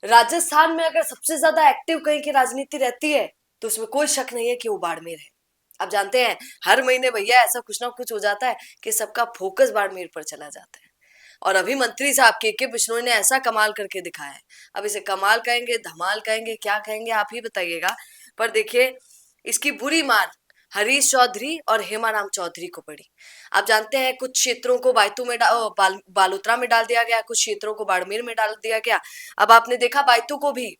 राजस्थान में अगर सबसे ज्यादा एक्टिव कहीं की राजनीति रहती है तो उसमें कोई शक नहीं है कि वो बाड़मेर है। आप जानते हैं हर महीने भैया ऐसा कुछ ना कुछ हो जाता है कि सबका फोकस बाड़मेर पर चला जाता है। और अभी मंत्री साहब के बिश्नोई ने ऐसा कमाल करके दिखाया है। अब इसे कमाल कहेंगे, धमाल कहेंगे, क्या कहेंगे आप ही बताइएगा। पर देखिए, इसकी बुरी मार हरीश चौधरी और हेमाराम चौधरी को पड़ी। आप जानते हैं कुछ क्षेत्रों को बायतू में बालोतरा में डाल दिया गया, कुछ क्षेत्रों को बाड़मेर में डाल दिया गया। अब आपने देखा बायतू को भी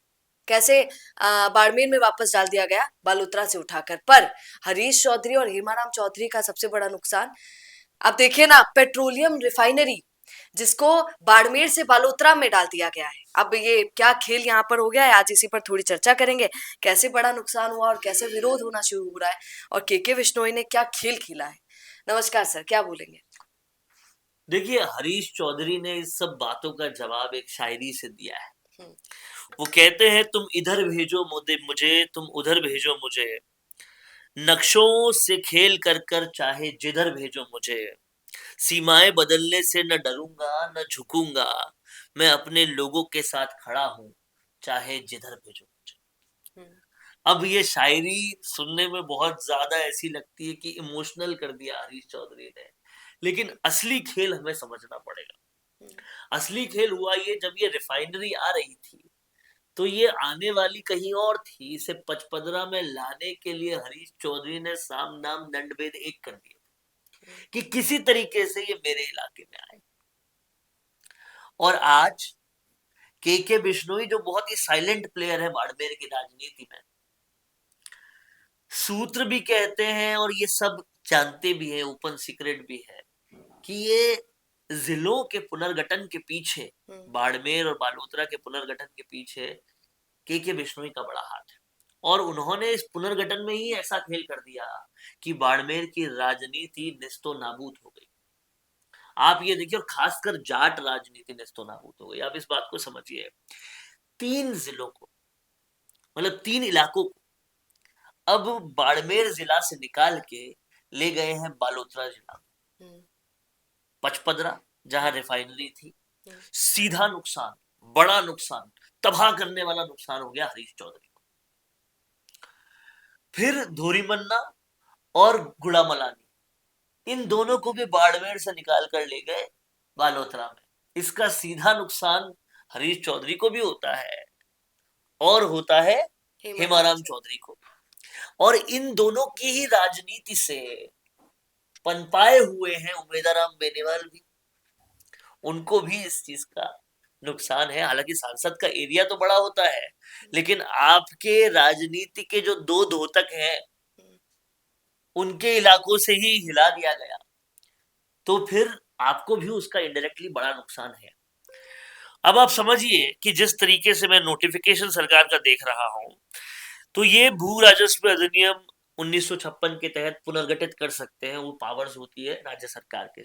कैसे बाड़मेर में वापस डाल दिया गया बालोतरा से उठाकर। पर हरीश चौधरी और हेमाराम चौधरी का सबसे बड़ा नुकसान, अब देखिए ना, पेट्रोलियम रिफाइनरी जिसको बाड़मेर से बालोतरा में डाल दिया गया है। अब ये क्या खेल यहाँ पर हो गया है, आज इसी पर थोड़ी चर्चा करेंगे। कैसे बड़ा नुकसान हुआ और कैसे विरोध होना शुरू हो रहा है और के बिश्नोई ने क्या खेल खेला है। नमस्कार सर, क्या बोलेंगे। देखिए, हरीश चौधरी ने इस सब बातों का जवाब एक शायरी से दिया है। हम्म, वो कहते हैं, तुम इधर भेजो मुझे, तुम उधर भेजो मुझे, नक्शों से खेल कर कर चाहे जिधर भेजो मुझे, सीमाएं बदलने से न डरूंगा न झुकूंगा, मैं अपने लोगों के साथ खड़ा हूं, चाहे जिधर भेजो मुझे। हम्म, अब ये शायरी सुनने में बहुत ज्यादा ऐसी लगती है कि इमोशनल कर दिया हरीश चौधरी ने, लेकिन असली खेल हमें समझना पड़ेगा। हम्म, असली खेल हुआ ये, जब ये रिफाइनरी आ रही थी तो ये आने वाली कहीं और थी। इसे पचपदरा में लाने के लिए हरीश चौधरी ने साम दाम दंडभेद एक कर दिया कि किसी तरीके से ये मेरे इलाके में आए। और आज के बिश्नोई, जो बहुत ही साइलेंट प्लेयर है बाड़मेर की राजनीति में, सूत्र भी कहते हैं और ये सब जानते भी हैं, ओपन सीक्रेट भी है, कि ये जिलों के पुनर्गठन के पीछे, हम्म, बाड़मेर और बालोतरा के पुनर्गठन के पीछे के बिश्नोई का बड़ा हाथ है। और उन्होंने इस पुनर्गठन में ही ऐसा खेल कर दिया कि बाड़मेर की राजनीति निस्तो नाबूद हो गई। आप ये देखिए, और खासकर जाट राजनीति निस्तो नाबूद हो गई। आप इस बात को समझिए, 3 जिलों को, मतलब 3 इलाकों को अब बाड़मेर जिला से निकाल के ले गए हैं बालोतरा जिला, हम्म, पचपदरा जहां हम्म, रिफाइनरी थी। हम्म, सीधा नुकसान, बड़ा नुकसान, तबाह करने वाला नुकसान हो गया हरीश चौधरी को। फिर धोरीमन्ना और गुड़ामलानी, इन दोनों को भी बाड़मेर से निकाल कर ले गए बालोतरा में। इसका सीधा नुकसान हरीश चौधरी को भी होता है और होता है हेमाराम हेमाराम चौधरी को। और इन दोनों की ही राजनीति से पनपाए हुए हैं उमेदाराम बेनीवाल भी, उनको भी इस चीज का नुकसान है। हालांकि सांसद का एरिया तो बड़ा होता है, लेकिन आपके राजनीति के जो 2 धोतक हैं उनके इलाकों से ही हिला दिया गया, तो फिर आपको भी उसका इनडायरेक्टली बड़ा नुकसान है। अब आप समझिए कि जिस तरीके से मैं नोटिफिकेशन सरकार का देख रहा हूं, तो ये भू राजस्व अधिनियम 1956 के तहत पुनर्गठित कर सकते हैं, वो पावर्स होती है राज्य सरकार के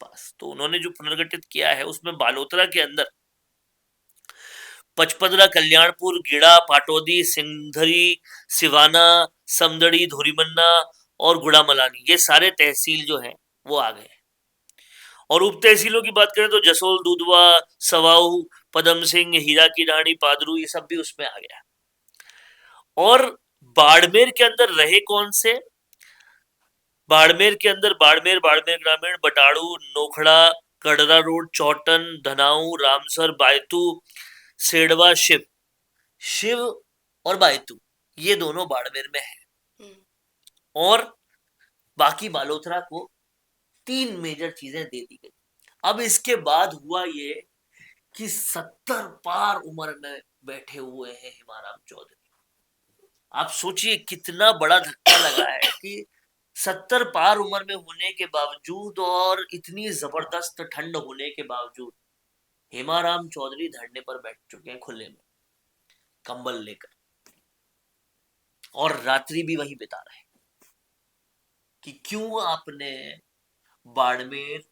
पास। तो उन्होंने जो पुनर्गठित किया है उसमें बालोतरा के अंदर पचपदरा, कल्याणपुर, गिड़ा, पाटौदी, सिंधरी, सिवाना, समदड़ी, धोरीमन्ना और गुड़ामलानी, ये सारे तहसील जो हैं वो आ गए। और उप तहसीलों की बात करें तो जसोल, दूधवा, सवाऊ, पदम सिंह, हीरा की रानी, पादरू, ये सब भी उसमें आ गया। और बाड़मेर के अंदर रहे कौन से? बाड़मेर के अंदर बाड़मेर, बाड़मेर ग्रामीण, बटाड़ू, नोखड़ा, कड़रा रोड, चौटन, धनाऊ, रामसर, बायतू, सेडवा, शिव शिव और बायतू, ये दोनों बाड़मेर में है। हम्म, और बाकी बालोतरा को 3 मेजर चीजें दे दी गई। अब इसके बाद हुआ ये कि 70 पार उम्र में बैठे हुए हैं हेमाराम चौधरी। आप सोचिए कितना बड़ा धक्का लगा है कि 70 पार उम्र में होने के बावजूद और इतनी जबरदस्त ठंड होने के बावजूद हेमाराम चौधरी धरने पर बैठ चुके हैं खुले में, कंबल लेकर, और रात्रि भी वही बिता रहे हैं। कि क्यों आपने बाड़मेर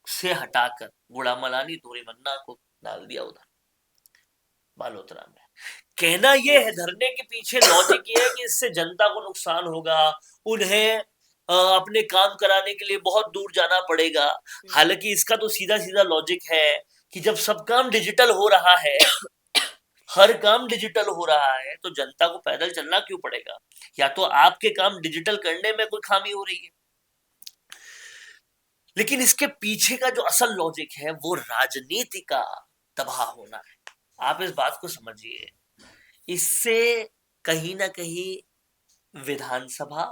से हटाकर गुड़ामलानी, धोरीमन्ना को डाल दिया उधर बालोतरा में। कहना यह है, धरने के पीछे लॉजिक ये है कि इससे जनता को नुकसान होगा, उन्हें अपने काम कराने के लिए बहुत दूर जाना पड़ेगा। हालांकि इसका तो सीधा सीधा लॉजिक है कि जब सब काम डिजिटल हो रहा है हर काम डिजिटल हो रहा है तो जनता को पैदल चलना क्यों पड़ेगा? या तो आपके काम डिजिटल करने में कोई खामी हो रही है। लेकिन इसके पीछे का जो असल लॉजिक है वो राजनीति का तबाह होना है। आप इस बात को समझिए। इससे कहीं ना कहीं विधानसभा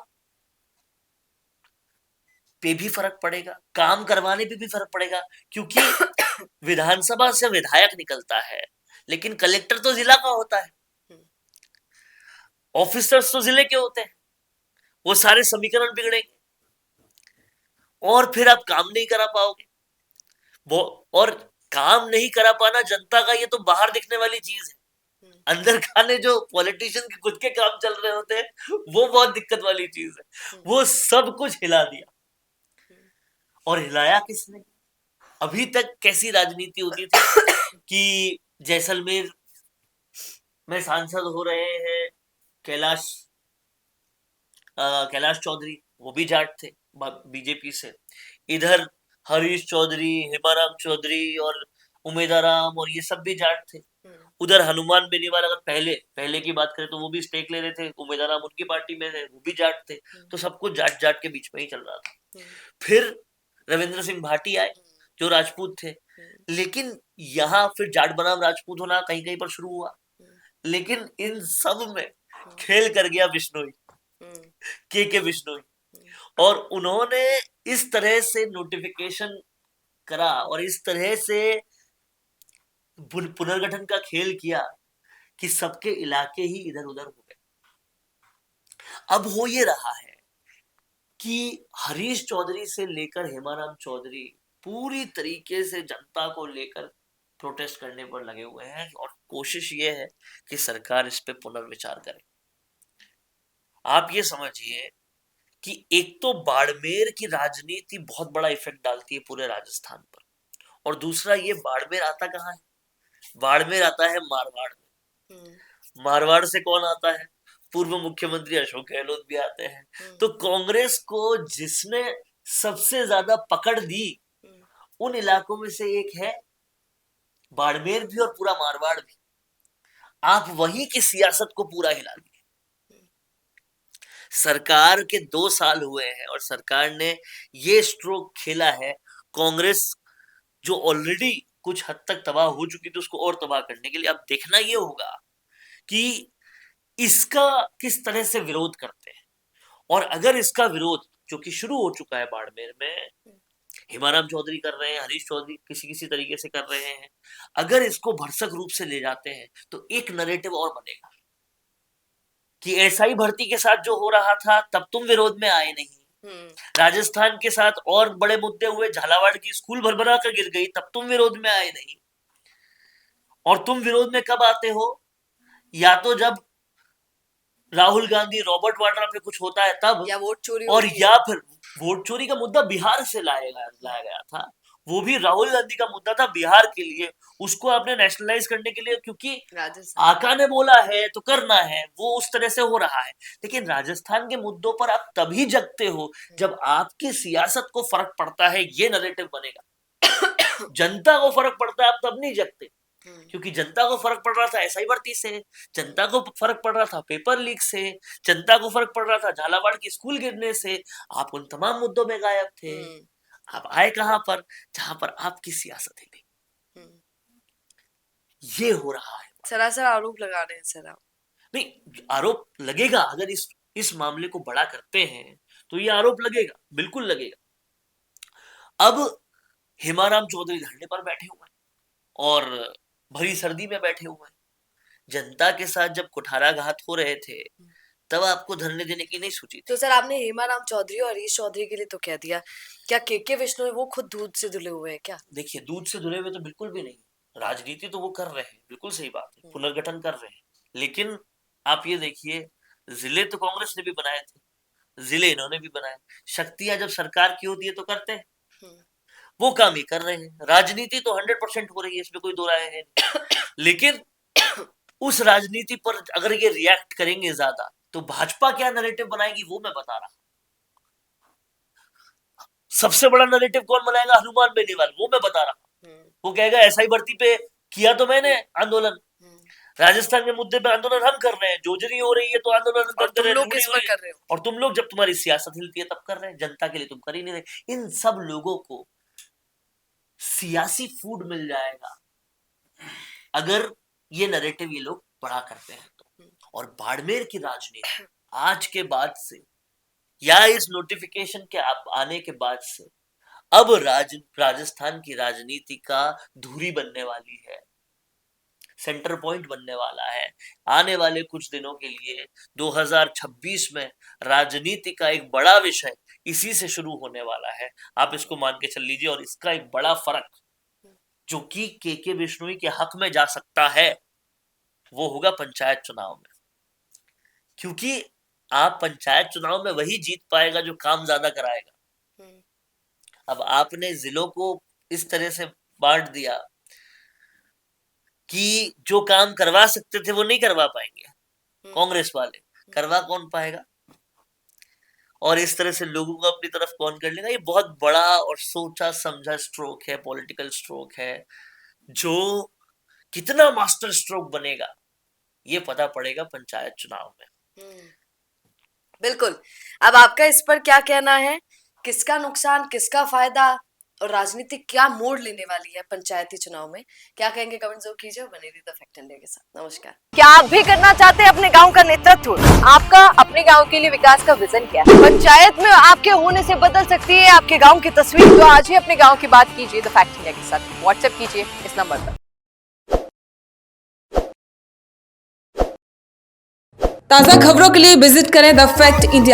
पे भी फर्क पड़ेगा, काम करवाने पे भी फर्क पड़ेगा, क्योंकि विधानसभा से विधायक निकलता है लेकिन कलेक्टर तो जिला का होता है, ऑफिसर्स तो जिले के होते हैं, वो सारे समीकरण बिगड़ेंगे और फिर आप काम नहीं करा पाओगे। वो और काम नहीं करा पाना जनता का, ये तो बाहर दिखने वाली चीज है। अंदर खाने जो पॉलिटिशियन के खुद के काम चल रहे होते हैं वो बहुत दिक्कत वाली चीज है। वो सब कुछ हिला दिया। और हिलाया किसने? अभी तक कैसी राजनीति होती थी कि जैसलमेर में सांसद हो रहे हैं कैलाश कैलाश चौधरी, वो भी जाट थे बीजेपी से। इधर हरीश चौधरी, हेमाराम चौधरी और उमेदाराम और ये सब भी जाट थे। उधर हनुमान बेनीवाल, अगर पहले की बात करें तो वो भी स्टेक ले रहे थे, उमेदाराम उनकी पार्टी में थे, वो भी जाट थे। तो सब कुछ जाट जाट के बीच में ही चल रहा था। फिर रविंद्र सिंह भाटी आए जो राजपूत थे, लेकिन यहाँ फिर जाट बनाम राजपूत होना कहीं कहीं पर शुरू हुआ। लेकिन इन सब में खेल कर गया बिश्नोई, के बिश्नोई। और उन्होंने इस तरह से नोटिफिकेशन करा और इस तरह से पुनर्गठन का खेल किया कि सबके इलाके ही इधर उधर हो गए। अब हो ये रहा है कि हरीश चौधरी से लेकर हेमाराम चौधरी पूरी तरीके से जनता को लेकर प्रोटेस्ट करने पर लगे हुए हैं और कोशिश ये है कि सरकार इस पे पुनर्विचार करे। आप ये समझिए कि एक तो बाड़मेर की राजनीति बहुत बड़ा इफेक्ट डालती है पूरे राजस्थान पर, और दूसरा ये बाड़मेर आता कहाँ है? बाड़मेर आता है मारवाड़ में। मारवाड़ से कौन आता है? पूर्व मुख्यमंत्री अशोक गहलोत भी आते हैं। तो कांग्रेस को जिसने सबसे ज्यादा पकड़ दी उन इलाकों में से एक है बाड़मेर भी और पूरा मारवाड़ भी। आप वहीं की सियासत को पूरा हिला दिए। सरकार के 2 साल हुए हैं और सरकार ने ये स्ट्रोक खेला है। कांग्रेस जो ऑलरेडी कुछ हद तक तबाह हो चुकी थी उसको और तबाह करने के लिए अब देखना ये होगा कि इसका किस तरह से विरोध करते हैं। और अगर इसका विरोध जो कि शुरू हो चुका है बाड़मेर में, हेमाराम चौधरी कर रहे हैं, हरीश चौधरी किसी किसी तरीके से कर रहे हैं, अगर इसको भरसक रूप से ले जाते हैं तो एक नैरेटिव और बनेगा कि एसआई भर्ती के साथ जो हो रहा था तब तुम विरोध में आए नहीं, राजस्थान के साथ और बड़े मुद्दे हुए, झालावाड़ की स्कूल भरभरा कर गिर गई, तब तुम विरोध में आए नहीं। और तुम विरोध में कब आते हो? या तो जब राहुल गांधी, रॉबर्ट वाड्रा पे कुछ होता है तब, या वोट चोरी और होती या है। फिर वोट चोरी का मुद्दा बिहार से लाया गया था। वो भी राहुल गांधी का मुद्दा था बिहार के लिए, उसको आपने नेशनलाइज करने के लिए, क्योंकि आका ने बोला है तो करना है, वो उस तरह से हो रहा है। लेकिन राजस्थान के मुद्दों पर आप तभी जगते हो जब आपकी सियासत को फर्क पड़ता है, ये नैरेटिव बनेगा। जनता को फर्क पड़ता है आप तब नहीं जगते, क्योंकि जनता को फर्क पड़ रहा था एसआई भर्ती से, जनता को फर्क पड़ रहा था पेपर लीक से, जनता को फर्क पड़ रहा था झालावाड़ की स्कूल गिरने से। आप उन तमाम मुद्दों में गायब थे। आप आए कहां पर? जहां पर आपकी सियासत है नहीं। ये हो रहा है। सरासर आरोप लगा रहे हैं सर आप। नहीं, आरोप लगेगा। अगर इस मामले को बड़ा करते हैं तो ये आरोप लगेगा, बिल्कुल लगेगा। अब हेमाराम चौधरी धरने पर बैठे हुए हैं और भरी सर्दी में बैठे हुए हैं। जनता के साथ जब कुठाराघात हो रहे थे तब आपको धरने देने की नहीं सोची थी। तो सर आपने हेमाराम चौधरी और हरीश चौधरी के लिए तो कह दिया, क्या के विष्णु वो खुद दूध से धुले हुए हैं क्या? देखिए, दूध से धुले हुए तो बिल्कुल भी नहीं। राजनीति तो वो कर रहे हैं, बिल्कुल सही बात है, पुनर्गठन कर रहे हैं। लेकिन आप ये देखिए, जिले तो कांग्रेस ने भी बनाए थे, जिले इन्होंने भी बनाए। शक्तियां जब सरकार की होती है तो करते हैं, वो काम ही कर रहे हैं। राजनीति तो 100% हो रही है, इसमें कोई दो राय है नहीं। लेकिन उस राजनीति पर अगर ये रिएक्ट करेंगे ज्यादा तो भाजपा क्या नैरेटिव बनाएगी वो मैं बता रहा हूं। सबसे बड़ा नैरेटिव कौन बनाएगा? हनुमान बेनीवाल, वो मैं बता रहा हूं। वो कहेगा एसआई भर्ती पे किया तो मैंने आंदोलन, राजस्थान के मुद्दे पे आंदोलन हम कर रहे हैं, जोजरी हो रही है तो आंदोलन और करते तुम रहे, लोग लूटी किस हो पर रही है, कर रहे हो? और तुम लोग जब तुम्हारी सियासत हिलती है तब कर रहे हैं, जनता के लिए तुम कर ही नहीं रहे। इन सब लोगों को सियासी फूड मिल जाएगा अगर ये नैरेटिव ये लोग बड़ा करते हैं तो। और बाड़मेर की राजनीति आज के बाद से या इस नोटिफिकेशन के आने के बाद से अब राजस्थान की राजनीति का धुरी बनने वाली है, सेंटर पॉइंट बनने वाला है। आने वाले कुछ दिनों के लिए 2026 में राजनीति का एक बड़ा विषय इसी से शुरू होने वाला है, आप इसको मान के चल लीजिए। और इसका एक बड़ा फर्क जो कि के बिश्नोई के हक में जा सकता है वो होगा पंचायत चुनाव में, क्योंकि आप पंचायत चुनाव में वही जीत पाएगा जो काम ज्यादा कराएगा। अब आपने जिलों को इस तरह से बांट दिया कि जो काम करवा सकते थे वो नहीं करवा पाएंगे कांग्रेस वाले, करवा कौन पाएगा, और इस तरह से लोगों को अपनी तरफ कौन कर लेगा। ये बहुत बड़ा और सोचा समझा स्ट्रोक है, पॉलिटिकल स्ट्रोक है, जो कितना मास्टर स्ट्रोक बनेगा ये पता पड़ेगा पंचायत चुनाव में। बिल्कुल। अब आपका इस पर क्या कहना है? किसका नुकसान, किसका फायदा, और राजनीति क्या मोड़ लेने वाली है पंचायती चुनाव में? क्या कहेंगे कमेंट जरूर कीजिए। बने रहिए द फैक्ट इंडिया के साथ। नमस्कार। क्या आप भी करना चाहते हैं अपने गांव का नेतृत्व? आपका अपने गांव के लिए विकास का विजन क्या है? पंचायत में आपके होने से बदल सकती है आपके गांव की तस्वीर। तो आज ही अपने गांव की बात कीजिए द फैक्ट इंडिया के साथ। व्हाट्सएप कीजिए इस नंबर पर। ताज़ा खबरों के लिए विजिट करें द फैक्ट इंडिया